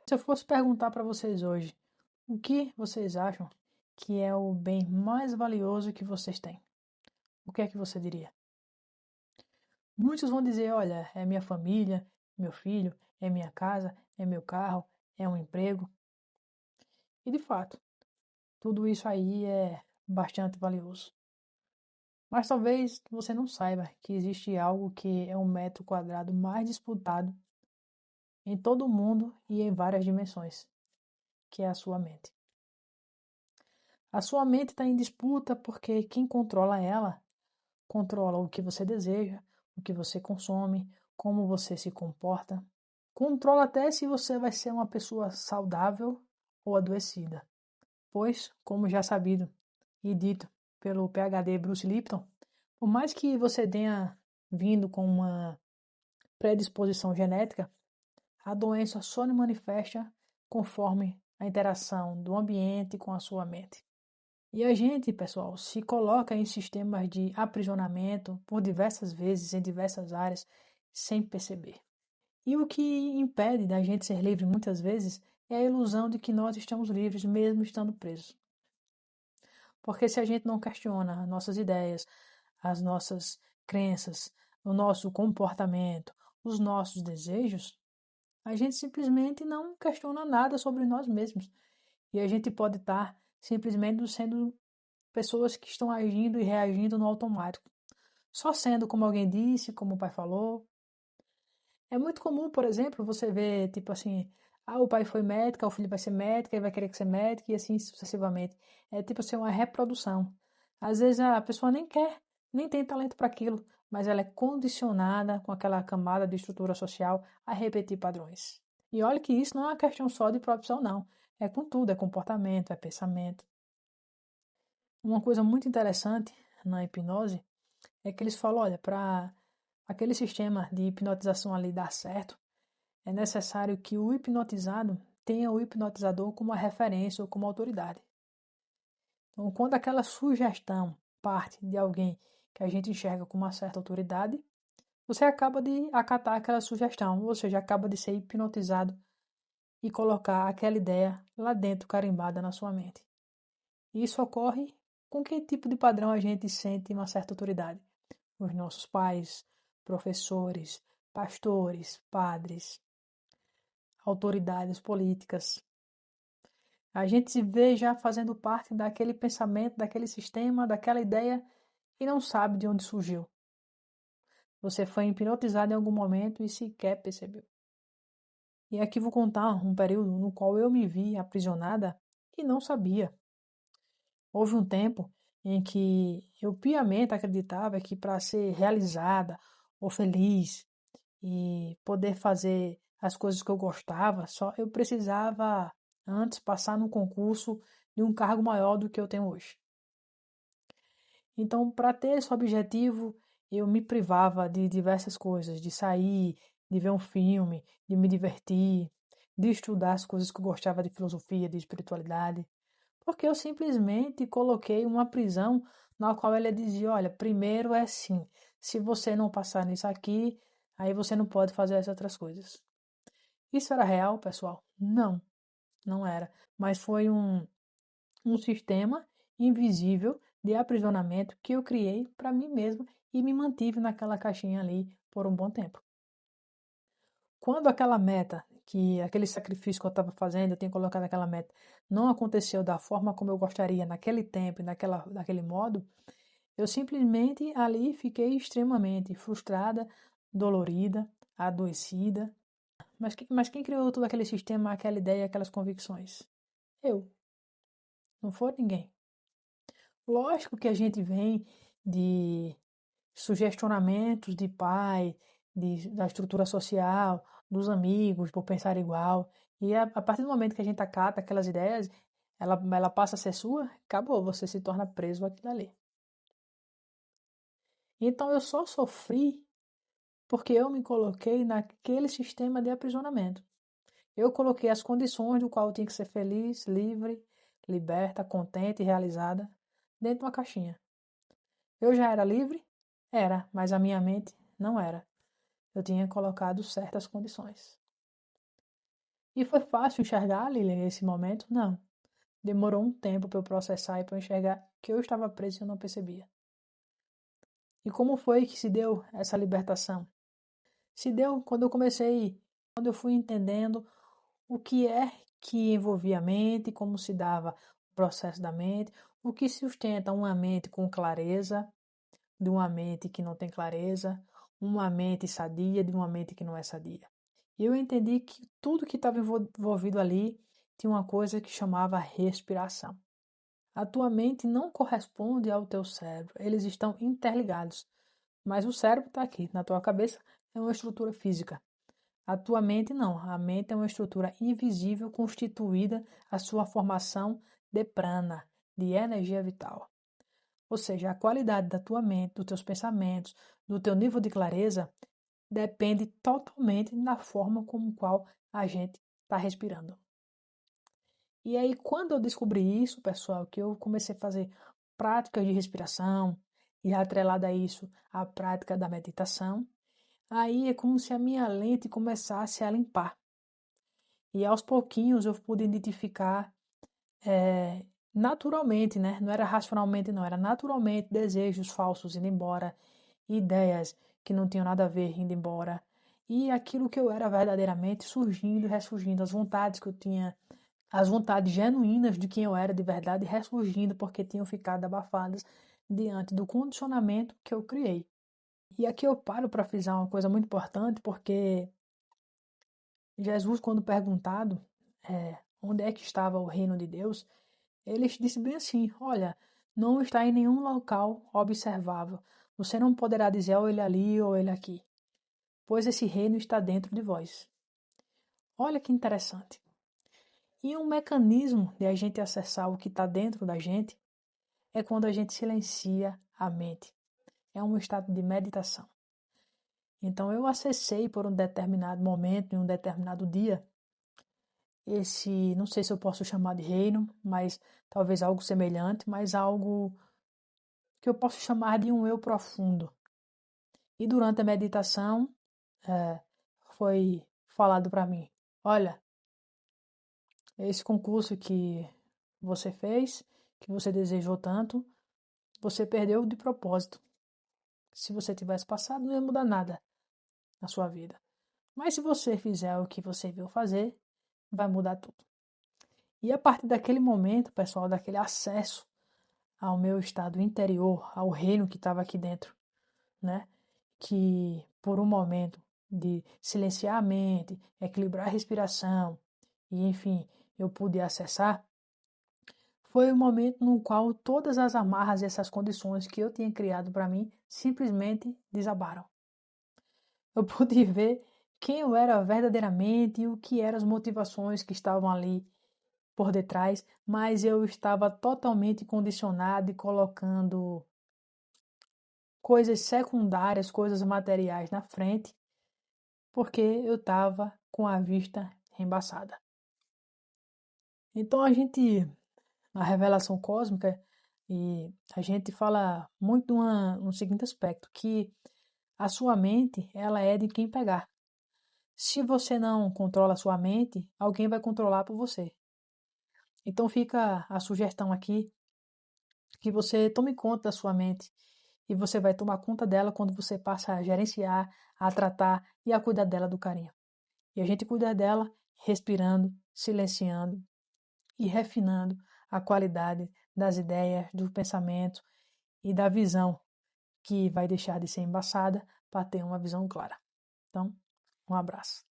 Se eu fosse perguntar para vocês hoje, o que vocês acham que é o bem mais valioso que vocês têm? O que é que você diria? Muitos vão dizer, olha, é minha família, meu filho, é minha casa, é meu carro, é um emprego. E de fato, tudo isso aí é bastante valioso. Mas talvez você não saiba que existe algo que é o metro quadrado mais disputado em todo o mundo e em várias dimensões, que é a sua mente. A sua mente está em disputa porque quem controla ela controla o que você deseja, o que você consome, como você se comporta. Controla até se você vai ser uma pessoa saudável ou adoecida. Pois, como já sabido e dito pelo PhD Bruce Lipton, por mais que você tenha vindo com uma predisposição genética, a doença só se manifesta conforme a interação do ambiente com a sua mente. E a gente, pessoal, se coloca em sistemas de aprisionamento por diversas vezes em diversas áreas sem perceber. E o que impede da gente ser livre muitas vezes é a ilusão de que nós estamos livres mesmo estando presos. Porque se a gente não questiona as nossas ideias, as nossas crenças, o nosso comportamento, os nossos desejos, a gente simplesmente não questiona nada sobre nós mesmos. E a gente pode estar simplesmente sendo pessoas que estão agindo e reagindo no automático. Só sendo como alguém disse, como o pai falou. É muito comum, por exemplo, você ver, tipo assim, o pai foi médico, o filho vai ser médico, ele vai querer ser médico e assim sucessivamente. É tipo assim, uma reprodução. Às vezes a pessoa nem quer, nem tem talento para aquilo, mas ela é condicionada com aquela camada de estrutura social a repetir padrões. E olha que isso não é uma questão só de profissão, não. É com tudo, é comportamento, é pensamento. Uma coisa muito interessante na hipnose é que eles falam, olha, para aquele sistema de hipnotização ali dar certo, é necessário que o hipnotizado tenha o hipnotizador como uma referência ou como autoridade. Então, quando aquela sugestão parte de alguém que a gente enxerga com uma certa autoridade, você acaba de acatar aquela sugestão, ou seja, acaba de ser hipnotizado e colocar aquela ideia lá dentro, carimbada na sua mente. E isso ocorre com que tipo de padrão a gente sente uma certa autoridade? Os nossos pais, professores, pastores, padres, autoridades políticas. A gente se vê já fazendo parte daquele pensamento, daquele sistema, daquela ideia e não sabe de onde surgiu. Você foi hipnotizado em algum momento e sequer percebeu. E aqui vou contar um período no qual eu me vi aprisionada e não sabia. Houve um tempo em que eu piamente acreditava que para ser realizada ou feliz e poder fazer as coisas que eu gostava, só eu precisava antes passar num concurso de um cargo maior do que eu tenho hoje. Então, para ter esse objetivo, eu me privava de diversas coisas, de sair, de ver um filme, de me divertir, de estudar as coisas que eu gostava de filosofia, de espiritualidade, porque eu simplesmente coloquei uma prisão na qual ela dizia, olha, primeiro é assim, se você não passar nisso aqui, aí você não pode fazer essas outras coisas. Isso era real, pessoal? Não, não era. Mas foi um sistema invisível de aprisionamento que eu criei para mim mesmo e me mantive naquela caixinha ali por um bom tempo. Quando aquela meta, que aquele sacrifício que eu estava fazendo, eu tinha colocado aquela meta, não aconteceu da forma como eu gostaria, naquele tempo e daquele modo, eu simplesmente ali fiquei extremamente frustrada, dolorida, adoecida. Mas quem criou todo aquele sistema, aquela ideia, aquelas convicções? Eu, não foi ninguém. Lógico que a gente vem de sugestionamentos de pai, da estrutura social, dos amigos, por pensar igual. E a partir do momento que a gente acata aquelas ideias, ela passa a ser sua, acabou, você se torna preso àquilo ali. Então eu só sofri porque eu me coloquei naquele sistema de aprisionamento. Eu coloquei as condições do qual eu tinha que ser feliz, livre, liberta, contente e realizada dentro de uma caixinha. Eu já era livre? Era, mas a minha mente não era. Eu tinha colocado certas condições. E foi fácil enxergar, Lilian, nesse momento? Não. Demorou um tempo para eu processar e para eu enxergar que eu estava preso e eu não percebia. E como foi que se deu essa libertação? Se deu quando eu fui entendendo o que é que envolvia a mente, como se dava o processo da mente, o que sustenta uma mente com clareza, de uma mente que não tem clareza, uma mente sadia de uma mente que não é sadia. E eu entendi que tudo que estava envolvido ali tinha uma coisa que chamava respiração. A tua mente não corresponde ao teu cérebro, eles estão interligados. Mas o cérebro está aqui, na tua cabeça, é uma estrutura física. A tua mente não, a mente é uma estrutura invisível constituída a sua formação de prana, de energia vital. Ou seja, a qualidade da tua mente, dos teus pensamentos, do teu nível de clareza, depende totalmente da forma como qual a gente está respirando. E aí, quando eu descobri isso, pessoal, que eu comecei a fazer práticas de respiração e atrelada a isso, a prática da meditação, aí é como se a minha lente começasse a limpar. E aos pouquinhos eu pude identificar naturalmente, né? Não era racionalmente, não, era naturalmente desejos falsos indo embora, ideias que não tinham nada a ver indo embora, e aquilo que eu era verdadeiramente surgindo e ressurgindo, as vontades que eu tinha, as vontades genuínas de quem eu era de verdade ressurgindo porque tinham ficado abafadas diante do condicionamento que eu criei. E aqui eu paro para frisar uma coisa muito importante, porque Jesus, quando perguntado onde é que estava o reino de Deus, ele disse bem assim: olha, não está em nenhum local observável. Você não poderá dizer ou ele ali ou ele aqui, pois esse reino está dentro de vós. Olha que interessante. E um mecanismo de a gente acessar o que está dentro da gente é quando a gente silencia a mente. É um estado de meditação. Então eu acessei por um determinado momento, em um determinado dia, esse, não sei se eu posso chamar de reino, mas talvez algo semelhante, mas algo que eu posso chamar de um eu profundo. E durante a meditação, é, foi falado para mim: olha, esse concurso que você fez, que você desejou tanto, você perdeu de propósito. Se você tivesse passado, não ia mudar nada na sua vida. Mas se você fizer o que você veio fazer, vai mudar tudo. E a partir daquele momento, pessoal, daquele acesso ao meu estado interior, ao reino que estava aqui dentro, né? Que por um momento de silenciar a mente, equilibrar a respiração e enfim, eu pude acessar, foi o momento no qual todas as amarras e essas condições que eu tinha criado para mim simplesmente desabaram. Eu pude ver quem eu era verdadeiramente e o que eram as motivações que estavam ali por detrás, mas eu estava totalmente condicionado e colocando coisas secundárias, coisas materiais na frente, porque eu estava com a vista embaçada. Então a gente, na revelação cósmica, e a gente fala muito no seguinte aspecto, que a sua mente, ela é de quem pegar. Se você não controla a sua mente, alguém vai controlar por você. Então fica a sugestão aqui que você tome conta da sua mente e você vai tomar conta dela quando você passa a gerenciar, a tratar e a cuidar dela do carinho. E a gente cuida dela respirando, silenciando e refinando a qualidade das ideias, do pensamento e da visão que vai deixar de ser embaçada para ter uma visão clara. Então, um abraço.